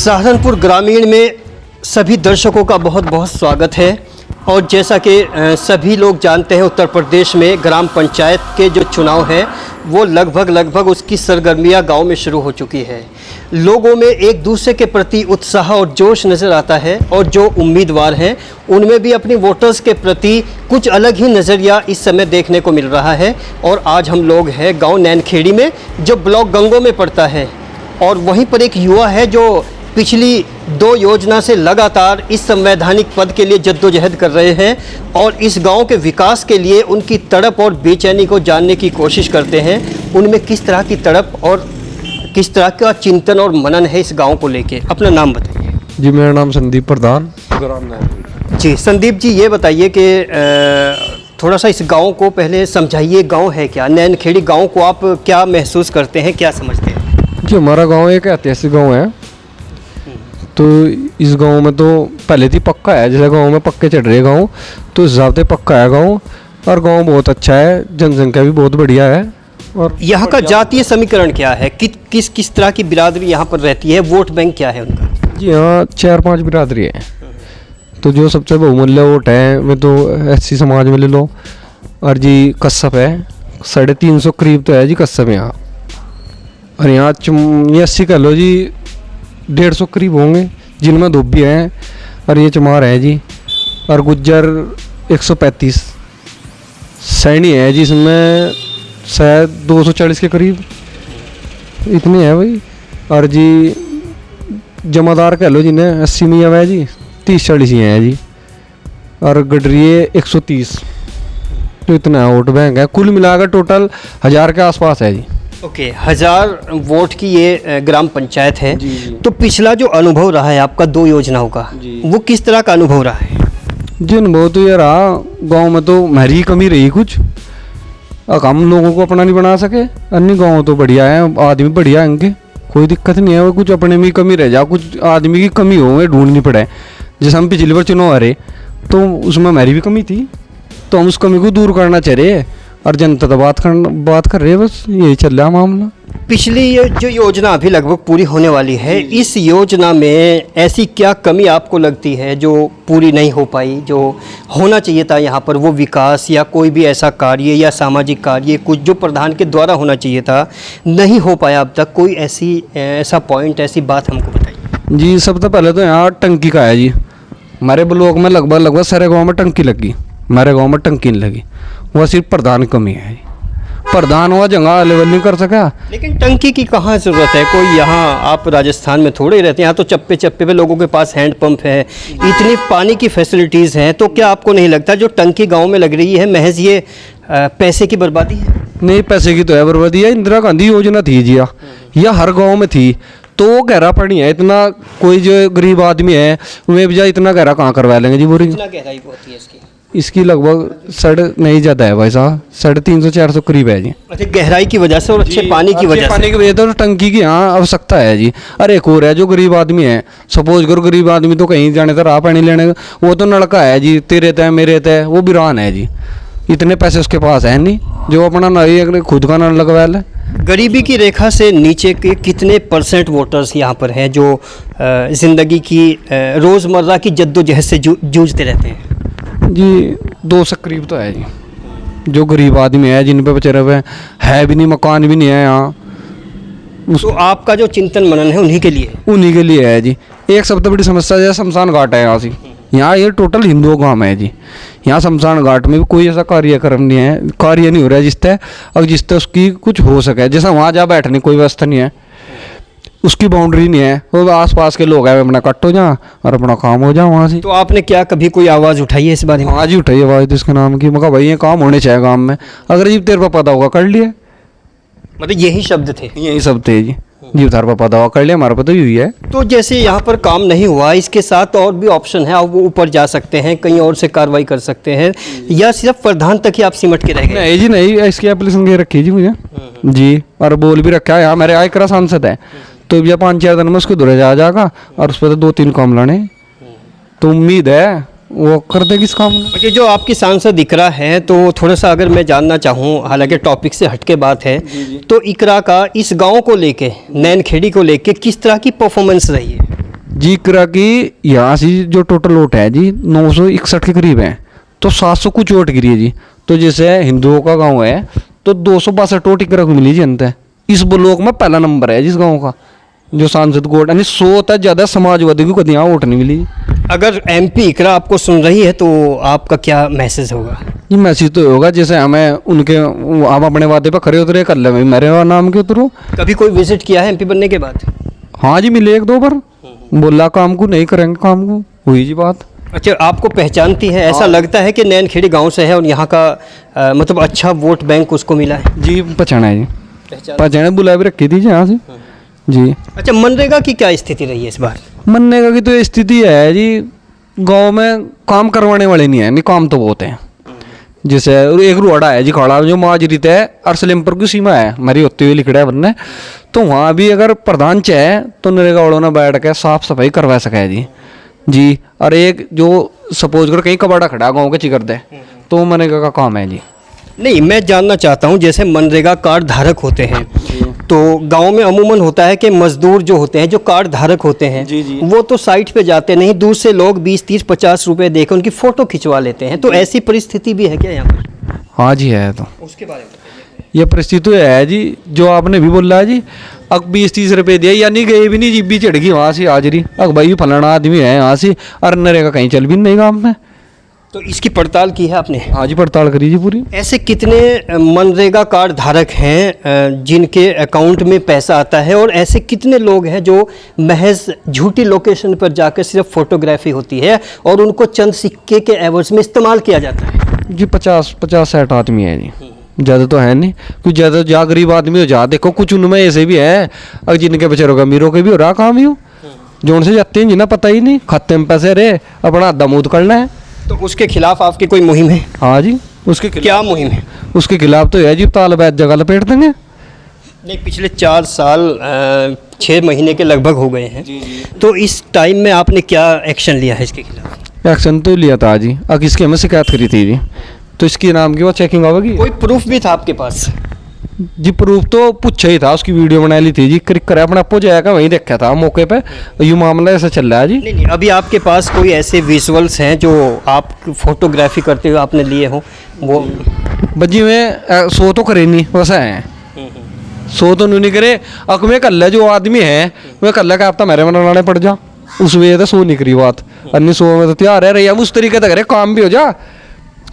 सहारनपुर ग्रामीण में सभी दर्शकों का बहुत बहुत स्वागत है। और जैसा कि सभी लोग जानते हैं, उत्तर प्रदेश में ग्राम पंचायत के जो चुनाव हैं वो लगभग उसकी सरगर्मियां गांव में शुरू हो चुकी है। लोगों में एक दूसरे के प्रति उत्साह और जोश नज़र आता है और जो उम्मीदवार हैं उनमें भी अपनी वोटर्स के प्रति कुछ अलग ही नज़रिया इस समय देखने को मिल रहा है। और आज हम लोग हैं गाँव नैनखेड़ी में, जो ब्लॉक गंगो में पड़ता है, और वहीं पर एक युवा है जो पिछली 2 योजना से लगातार इस संवैधानिक पद के लिए जद्दोजहद कर रहे हैं और इस गांव के विकास के लिए उनकी तड़प और बेचैनी को जानने की कोशिश करते हैं। उनमें किस तरह की तड़प और किस तरह का चिंतन और मनन है इस गांव को लेके। अपना नाम बताइए। जी, मेरा नाम संदीप प्रधान। जी संदीप जी, ये बताइए कि थोड़ा सा इस गांव को पहले समझाइए, गांव है क्या? नैनखेड़ी गांव को आप क्या महसूस करते हैं, क्या समझते हैं? जी, हमारा गांव एक ऐतिहासिक गांव है। तो इस गांव में तो पहले थी पक्का है, जैसे गांव में पक्के चढ़ रहे गांव, तो इस हिसाब से पक्का है गांव। और गांव बहुत अच्छा है, जनसंख्या भी बहुत बढ़िया है। और यहाँ का जातीय समीकरण क्या है? किस तरह की बिरादरी यहाँ पर रहती है? वोट बैंक क्या है उनका? जी हाँ, 4-5 बिरादरी है। तो जो सबसे बहुमूल्य वोट है वे तो एससी समाज में ले लो। और जी कस्सप है, 350 करीब तो है जी कस्सप यहाँ। और यहाँ 80 कह लो जी, 150 करीब होंगे, जिनमें धोबी हैं और ये चमार है जी। और गुज्जर 135 सैनी है जिसमें शायद 240 के करीब इतने हैं भाई। और जी जमादार कह लो जिन्हें 80 मियाँ है जी, 30-40 ही हैं जी। और गडरिए 130। तो इतना वोट बैंक है, कुल मिलाकर टोटल 1000 के आसपास है जी। ओके, 1000 वोट की ये ग्राम पंचायत है। जी। तो पिछला जो अनुभव रहा है आपका 2 योजनाओं का, वो किस तरह का अनुभव रहा है? जी, अनुभव तो ये रहा, गांव में तो हमारी कमी रही कुछ, हम लोगों को अपना नहीं बना सके। अन्य गांव तो बढ़िया है, आदमी बढ़िया है, इनके कोई दिक्कत नहीं है। वो कुछ अपने में कमी रह जा, कुछ आदमी की कमी हो ढूंढनी पड़े। जैसे हम पिछली बार चुनाव हारे तो उसमें हमारी भी कमी थी, तो हम उस कमी को दूर करना चाह रहे हैं। और जनता तो बात कर रहे हैं, बस यही चल रहा मामला। पिछली ये जो योजना अभी लगभग पूरी होने वाली है, इस योजना में ऐसी क्या कमी आपको लगती है जो पूरी नहीं हो पाई, जो होना चाहिए था यहाँ पर? वो विकास या कोई भी ऐसा कार्य या सामाजिक कार्य कुछ जो प्रधान के द्वारा होना चाहिए था, नहीं हो पाया अब तक? कोई ऐसा पॉइंट, ऐसी बात हमको बताइए। जी, सबसे पहले तो यहाँ टंकी का है जी। हमारे ब्लॉक में लगभग सारे गाँव में टंकी लगी, हमारे गाँव में टंकी नहीं लगी। वह सिर्फ प्रधान कमी है, प्रधान वह जगह लेवल नहीं कर सका। लेकिन टंकी की कहाँ ज़रूरत है? कोई यहाँ, आप राजस्थान में थोड़े ही रहते हैं, यहाँ तो चप्पे चप्पे पे लोगों के पास हैंडपंप है, इतनी पानी की फैसिलिटीज़ हैं। तो क्या आपको नहीं लगता जो टंकी गांव में लग रही है महज ये पैसे की बर्बादी है? नहीं, पैसे की तो है बर्बादी है। इंदिरा गांधी योजना थी जी, यह हर गाँव में थी, तो गहरा पानी है इतना। कोई जो गरीब आदमी है वे बजाय इतना गहरा कहाँ करवा लेंगे जी बोरिंग? कितना गहराई होती है इसकी लगभग 3.5 नहीं ज़्यादा है भाई साहब, 350-400 करीब है जी। अच्छा, गहराई की वजह से और अच्छे पानी की वजह से तो टंकी की यहाँ आवश्यकता है जी। अरे एक और है, जो गरीब आदमी है, सपोज करो गरीब आदमी तो कहीं जाने तो राह पानी लेने, वो तो नलका है जी, तेरे तय मेरे तय, वो बिरान है जी। इतने पैसे उसके पास है नहीं जो अपना नल खुद का नल लगवा ले। गरीबी की रेखा से नीचे के कितने % वोटर्स यहाँ पर हैं जो ज़िंदगी की रोज़मर्रा की जद्दोजहद से जूझते रहते हैं? जी 200 करीब तो है जी, जो गरीब आदमी है, जिन पे बेचारे हुए है भी नहीं, मकान भी नहीं है यहाँ। तो आपका जो चिंतन मनन है उन्हीं के लिए है जी। एक सबसे बड़ी समस्या जैसे शमशान घाट है यहाँ से, यहाँ ये टोटल हिंदुओं गाँव है जी। यहाँ शमशान घाट में भी कोई ऐसा कार्यक्रम नहीं है, कार्य नहीं हो रहा है जिससे और जिससे उसकी कुछ हो सके। जैसा वहाँ जा बैठने कोई व्यवस्था नहीं है, उसकी बाउंड्री नहीं है, वो आसपास के लोग हैं, अपना कट हो जाए और अपना काम हो जाए वहाँ से। तो आपने क्या कभी कोई आवाज़ उठाई है इस बारे में? आज ही उठाई आवाज़ तो इसके नाम की, मैं भाई ये काम होने चाहिए गाँव में, अगर जी तेरे पर पता होगा कर लिए। मतलब यही शब्द थे? यही सब थे जी, जी तार पर पता होगा कर लिया, हमारा पता ही हुई है। तो जैसे यहाँ पर काम नहीं हुआ, इसके साथ और भी ऑप्शन है, आप वो ऊपर जा सकते हैं, कहीं और से कार्रवाई कर सकते हैं, या सिर्फ प्रधान तक ही आप सिमट के रह गए? नहीं जी नहीं, इसकी एप्लीकेशन के रखी जी मुझे जी, और बोल भी रखा है। यहाँ मेरे आयकर सांसद है, तो भैया 5-4 दिन में उसको दूर जाएगा और उस पर तो 2-3 काम लाने, तो उम्मीद है वो कर देगी इस काम में। ये जो आपकी सांसद इकरा है, तो थोड़ा सा अगर मैं जानना चाहूँ, हालांकि टॉपिक से हटके बात है, तो इकरा का इस गांव को लेके, नैनखेड़ी को लेके किस तरह की परफॉर्मेंस रही है? जी करा कि यहाँ से जो टोटल वोट है जी 961 के करीब है, तो 700 कुछ वोट गिरी है जी। तो जैसे हिंदुओं का गांव है तो 262 वोट इकरा को मिली जी जनता। इस ब्लॉक में पहला नंबर है जिस गांव का जो सांसद को वोट, यानी 100 तक ज़्यादा समाजवादी को कभी यहाँ वोट नहीं मिली। अगर एमपी इकरा आपको सुन रही है तो आपका क्या मैसेज होगा? ये मैसेज तो होगा जैसे हमें उनके, आप अपने वादे पर खड़े उतरे कर ले, भाई मेरे नाम के उतरो। कभी कोई विजिट किया है एमपी बनने के बाद? हाँ जी मिले 1-2 बार, बोला काम को नहीं करेंगे काम को, हुई जी बात। अच्छा, आपको पहचानती है? ऐसा लगता है कि नैनखेड़ी गांव से है और यहाँ का मतलब अच्छा वोट बैंक उसको मिला है। जी पहचाना है जी, पहचाना, बुला भी रखी थी जी यहाँ से जी। अच्छा, मनरेगा की क्या स्थिति रही है इस बार? मनरेगा की तो स्थिति है जी, गांव में काम करवाने वाले नहीं है, नहीं काम तो बहुत है। जैसे एक रोड़ा है जी खड़ा जो माजरीत है और सलेमपुर की सीमा है मेरी होती हुई लिखड़ा है बनने, तो वहाँ भी अगर प्रधान चाहे तो नरेगा वालों ने बैठ के साफ सफाई करवा सका है जी। जी और एक जो सपोज कर कहीं कबाड़ा खड़ा गाँव के चिकर दे तो मनरेगा का काम है जी। नहीं, मैं जानना चाहता हूँ जैसे मनरेगा कार्ड धारक होते हैं तो गांव में अमूमन होता है कि मजदूर जो होते हैं, जो कार्ड धारक होते हैं, जी। वो तो साइट पे जाते नहीं, दूर से लोग 20-30-50 रुपए देकर उनकी फ़ोटो खिंचवा लेते हैं। तो ऐसी परिस्थिति भी है क्या यहाँ पर? हाँ जी है, तो उसके बारे में बताइए। ये परिस्थिति है जी जो आपने भी बोला है जी। अब 20-30 रुपये दिया यानी गए भी नहीं, जीबी चढ़ गई वहाँ से हाजिरी, अब भाई फलाना आदमी है यहाँ से, और नरेगा कहीं चल भी नहीं काम में। तो इसकी पड़ताल की है आपने? हाँ जी पड़ताल करी जी पूरी। ऐसे कितने मनरेगा कार्ड धारक हैं जिनके अकाउंट में पैसा आता है, और ऐसे कितने लोग हैं जो महज झूठी लोकेशन पर जाकर सिर्फ फोटोग्राफी होती है और उनको चंद सिक्के के एवज में इस्तेमाल किया जाता है? जी 50-60 आदमी है जी, ज़्यादा तो है नहीं, कुछ ज़्यादा जा गरीब आदमी हो जा, देखो कुछ उनमें ऐसे भी हैं और जिनके बेचारों का अमीरों के भी हो रहा काम ही, जो उनसे जाते हैं जिन्हें पता ही नहीं, खाते में पैसे रहे अपना दमूद करना है। तो उसके खिलाफ आपकी कोई मुहिम है? हाँ जी, उसके क्या मुहिम है? उसके खिलाफ तो है जी, तालबैत जगह लपेट देंगे। नहीं, पिछले 4 साल 6 महीने के लगभग हो गए हैं। तो इस टाइम में आपने क्या एक्शन लिया है इसके खिलाफ? एक्शन तो लिया था जी, अब इसकी हमें शिकायत करी थी जी, तो इसके नाम की वो चेकिंग होगी। कोई प्रूफ भी था आपके पास? जी प्रूफ तो पूछा ही था, उसकी वीडियो बना ली थी जी, क्लिक करे अपना आपको जाएगा वहीं देखा था मौके पे, ये मामला ऐसा चल रहा है जी। नहीं, अभी आपके पास कोई ऐसे विजुअल्स हैं जो आप फोटोग्राफी करते हुए आपने लिए हो? वो बजी में 100 तो करे नहीं वैसा है, 100 तो नहीं करे, अक में कर ले जो आदमी है वह कर ले का आप तो मेरे बनाने पड़ जा, उस वजह से 100 निकली बात, अन्य 100 में तो तैयार है रही, अब उस तरीके से करे काम भी हो जा,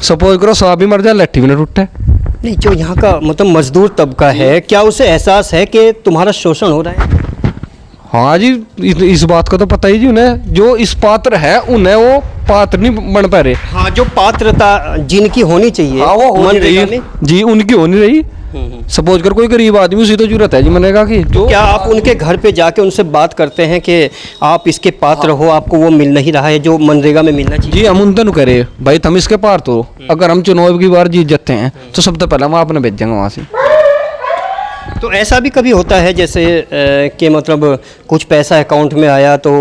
सपोज करो 100 भी मर जा लट्ठी भी ना टूटे। नहीं, जो यहाँ का मतलब मजदूर तबका है, क्या उसे एहसास है कि तुम्हारा शोषण हो रहा है? हाँ जी इस बात का तो पता ही जी उन्हें, जो इस पात्र है उन्हें वो पात्र नहीं बन पा रहे। हाँ, जो पात्रता जिनकी होनी चाहिए, हाँ वो होनी मनरेगा रही में जी, उनकी होनी रही। सपोज कर कोई गरीब आदमी उसी तो जरूरत है जी मनरेगा की, जो क्या आप उनके घर पे जाके उनसे बात करते हैं कि आप इसके पात्र हो, आपको वो मिल नहीं रहा है जो मनरेगा में मिलना चाहिए? जी हम उन तक करे भाई हम इसके पार तो, अगर हम चुनाव की बार जीत जाते हैं तो सबसे पहले हम आपने भेजेंगे वहाँ से। तो ऐसा भी कभी होता है जैसे कि मतलब कुछ पैसा अकाउंट में आया तो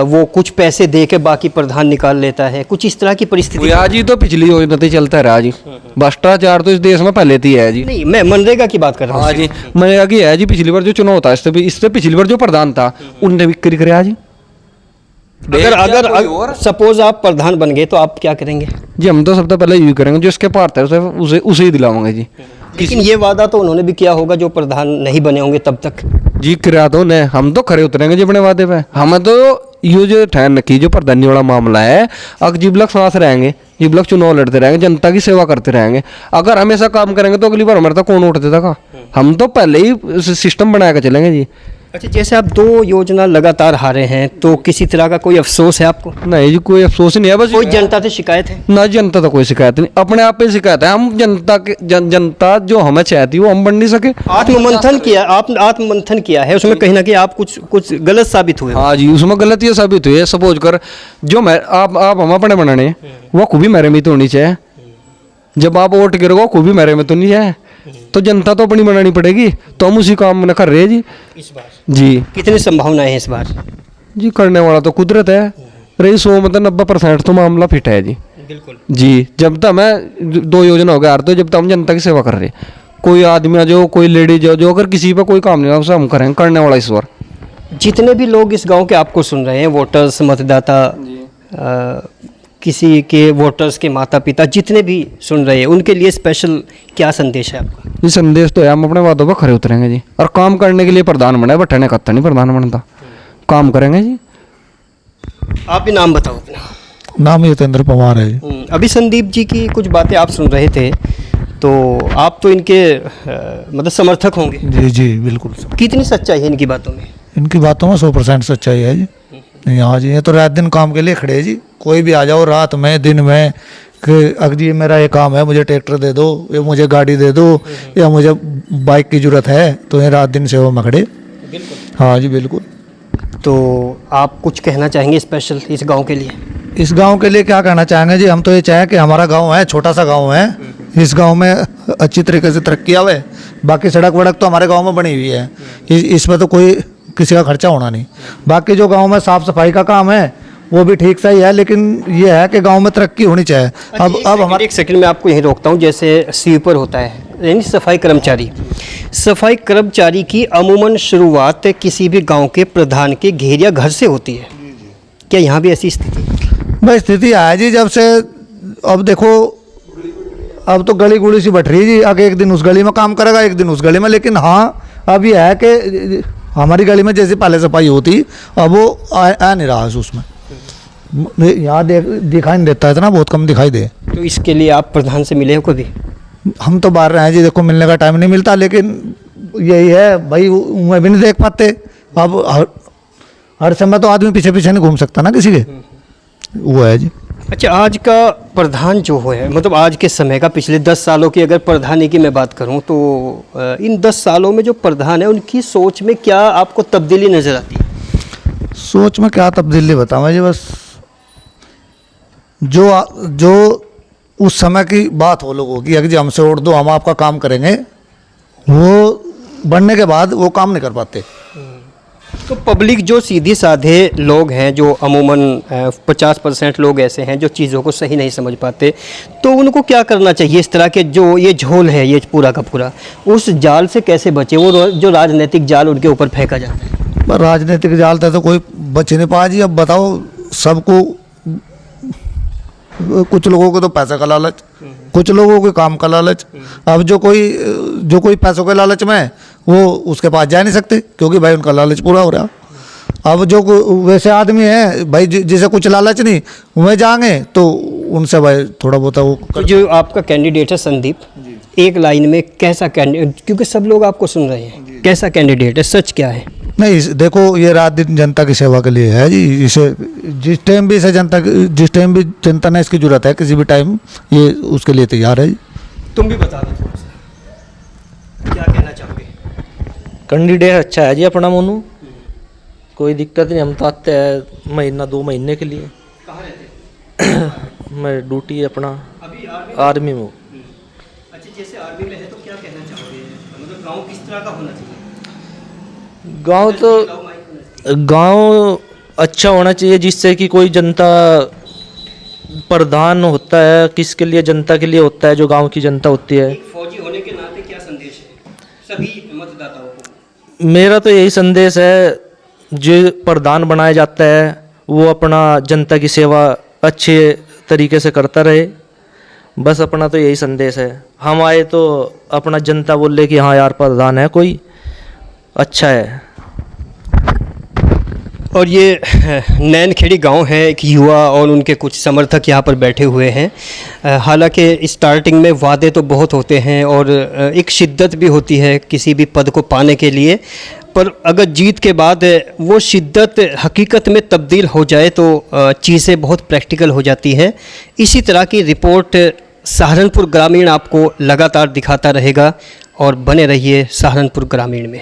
वो कुछ पैसे दे के बाकी प्रधान निकाल लेता है, कुछ इस तरह की परिस्थिति? आज ही तो पिछली योजना तो चलता रहा जी, भ्रष्टाचार तो इस देश में पहले थी है जी। नहीं, मैं मनरेगा की बात कर रहा हूँ। हाँ जी मनरेगा की है जी, पिछली बार जो चुनाव था इससे पिछली बार जो प्रधान था उनने बिक्री करे आज जी। अगर सपोज आप प्रधान बन गए तो आप क्या करेंगे? जी हम तो सबसे पहले यही करेंगे जो इसके पार है उसे ही दिलावांगे जी। लेकिन ये वादा तो उन्होंने भी किया होगा जो प्रधान नहीं बने होंगे तब तक। जी करा दो ने, हम तो खरे उतरेंगे जी अपने वादे पे, हमें तो ये जो ठहर रखी जो प्रधानी वाला मामला है, अगर जिब लग सांस रहेंगे, जिब लग चुनाव लड़ते रहेंगे, जनता की सेवा करते रहेंगे, अगर हम ऐसा काम करेंगे तो अगली बार हमारे तक कौन वोट देता का? हम तो पहले ही सिस्टम बना के चलेंगे जी। अच्छा, जैसे आप 2 योजना लगातार हारे हैं तो किसी तरह का कोई अफसोस है आपको? नहीं जी कोई अफसोस नहीं है, बस कोई जनता से शिकायत है? ना जनता तो कोई शिकायत नहीं, अपने आप पे शिकायत है, हम जनता के जनता जो हमें चाहती वो हम बन नहीं सके। आत्ममंथन किया, आपने आत्ममंथन किया है, उसमें कहीं ना कहीं आप कुछ गलत साबित हुए। हाँ जी उसमें गलत ये साबित हुई है, सपोज कर जो मैं आप हम अपने बनाने वो खूबी मेरे में तो होनी चाहिए, जब आप वोट गिरोगे खूबी मेरे में तो नहीं है, तो जनता तो अपनी बनानी पड़ेगी, तो हम उसी काम में कर रहे हैं जी। इस बार जी कितनी संभावनाएं हैं इस बार? जी करने वाला तो कुदरत है, रही 100 मतलब 90% तो मामला फिट है जी। बिल्कुल जी जब तक मैं 2 योजना हो गया तो जब तक हम जनता की सेवा कर रहे, कोई आदमी जो कोई लेडीज जो अगर किसी पर कोई काम नहीं है उसे हम करेंगे, करने वाला इस बार। जितने भी लोग इस गांव के आपको सुन रहे हैं, वोटर्स, मतदाता, किसी के वोटर्स के माता पिता जितने भी सुन रहे हैं, उनके लिए स्पेशल क्या संदेश है आपका? ये संदेश तो है, हम अपने वादों पर खरे उतरेंगे जी, और काम करने के लिए प्रधान बना है, बटने कत्ता नहीं प्रधान बनता, काम करेंगे जी। आप भी नाम बताओ अपना। नाम यतेंद्र पवार है जी। अभी संदीप जी की कुछ बातें आप सुन रहे थे, तो आप तो इनके मतलब समर्थक होंगे। जी जी बिल्कुल। कितनी सच्चाई है इनकी बातों में? इनकी बातों में 100% सच्चाई है जी। यहाँ जी ये तो रात दिन काम के लिए खड़े हैं जी। कोई भी आ जाओ रात में दिन में कि अगर जी मेरा ये काम है, मुझे ट्रैक्टर दे दो, या मुझे गाड़ी दे दो, या मुझे बाइक की ज़रूरत है, तो ये रात दिन सेवा में खड़े। बिल्कुल। हाँ जी बिल्कुल। तो आप कुछ कहना चाहेंगे स्पेशल इस गांव के लिए? इस गांव के लिए क्या कहना चाहेंगे जी, हम तो ये चाहें कि हमारा गांव है, छोटा सा गांव है, इस गांव में अच्छी तरीके से तरक्की आवे। बाकी सड़क वड़क तो हमारे गांव में बनी हुई है, इसमें तो कोई किसी का खर्चा होना नहीं। बाकी जो गांव में साफ सफाई का काम है वो भी ठीक सही है, लेकिन ये है कि गांव में तरक्की होनी चाहिए। अब हमारे एक सेकंड में आपको यहीं रोकता हूँ। जैसे स्वीपर होता है, यानी सफाई कर्मचारी, सफाई कर्मचारी की अमूमन शुरुआत किसी भी गांव के प्रधान के घेर या घर से होती है। क्या यहाँ भी ऐसी स्थिति? भाई स्थिति है जी, जब से अब देखो, अब तो गली गुली सी बट रही जी। आगे एक दिन उस गली में काम करेगा, एक दिन उस गली में, लेकिन हाँ अब ये है कि हमारी गली में जैसे पहले सफाई होती, अब वो आ नहीं रहा है उसमें। यहाँ दिखाई नहीं देता, इतना बहुत कम दिखाई दे। तो इसके लिए आप प्रधान से मिले हो कभी? हम तो बाहर रहे हैं जी, देखो मिलने का टाइम नहीं मिलता, लेकिन यही है भाई, मैं भी नहीं देख पाते। अब हर समय तो आदमी पीछे पीछे नहीं घूम सकता ना किसी के, वो है जी। अच्छा, आज का प्रधान जो है, मतलब आज के समय का, पिछले 10 सालों की अगर प्रधानी की मैं बात करूं, तो इन 10 सालों में जो प्रधान है उनकी सोच में क्या आपको तब्दीली नज़र आती है? सोच में क्या तब्दीली बताऊँ जी, बस जो उस समय की बात हो लोगों की, अगर जी हमसे वोट दो हम आपका काम करेंगे, वो बनने के बाद वो काम नहीं कर पाते। तो पब्लिक जो सीधे साधे लोग हैं, जो अमूमन 50% लोग ऐसे हैं जो चीज़ों को सही नहीं समझ पाते, तो उनको क्या करना चाहिए? इस तरह के जो ये झोल है, ये पूरा का पूरा, उस जाल से कैसे बचे? वो जो राजनीतिक जाल उनके ऊपर फेंका जाता है। पर राजनीतिक जाल था तो कोई बच नहीं पाया जी। अब बताओ, सबको, कुछ लोगों को तो पैसे का लालच, कुछ लोगों को काम का लालच। अब जो कोई पैसों के लालच में है, वो उसके पास जा नहीं सकते, क्योंकि भाई उनका लालच पूरा हो रहा। अब जो वैसे आदमी है भाई, जिसे कुछ लालच नहीं, वह जाएंगे तो उनसे भाई थोड़ा बहुत वो। तो जो आपका कैंडिडेट है संदीप, एक लाइन में कैसा कैंडिडेट, क्योंकि सब लोग आपको सुन रहे हैं, कैसा कैंडिडेट है, सच क्या है? नहीं देखो, ये रात दिन जनता की सेवा के लिए है जी। इसे जिस टाइम भी जनता ने इसकी जरूरत है, किसी भी टाइम, ये उसके लिए तैयार है जी। तुम भी बता दो थोड़ा सा, क्या कहना चाहोगे? कैंडिडेट अच्छा है जी अपना मोनू, कोई दिक्कत नहीं। हम तो आते हैं महीना 2 महीने के लिए। कहाँ रहते हैं? मैं ड्यूटी अपना अभी आर्मी में हूँ। अच्छा, जैसे आर्मी में है तो क्या कहना चाहोगे, मतलब गांव किस तरह का होना चाहिए? गांव अच्छा होना चाहिए, जिससे कि कोई जनता, प्रधान होता है किसके लिए? जनता के लिए होता है, जो गांव की जनता होती है। फौजी होने के नाते क्या संदेश है सभी मतदाताओं को? मेरा तो यही संदेश है, जो प्रधान बनाया जाता है वो अपना जनता की सेवा अच्छे तरीके से करता रहे, बस अपना तो यही संदेश है। हम आए तो अपना जनता बोले कि हाँ यार प्रधान है कोई अच्छा है। और ये नैनखेड़ी गांव है, एक युवा और उनके कुछ समर्थक यहाँ पर बैठे हुए हैं। हालांकि स्टार्टिंग में वादे तो बहुत होते हैं और एक शिद्दत भी होती है किसी भी पद को पाने के लिए, पर अगर जीत के बाद वो शिद्दत हकीकत में तब्दील हो जाए तो चीज़ें बहुत प्रैक्टिकल हो जाती हैं। इसी तरह की रिपोर्ट सहारनपुर ग्रामीण आपको लगातार दिखाता रहेगा, और बने रहिए सहारनपुर ग्रामीण में।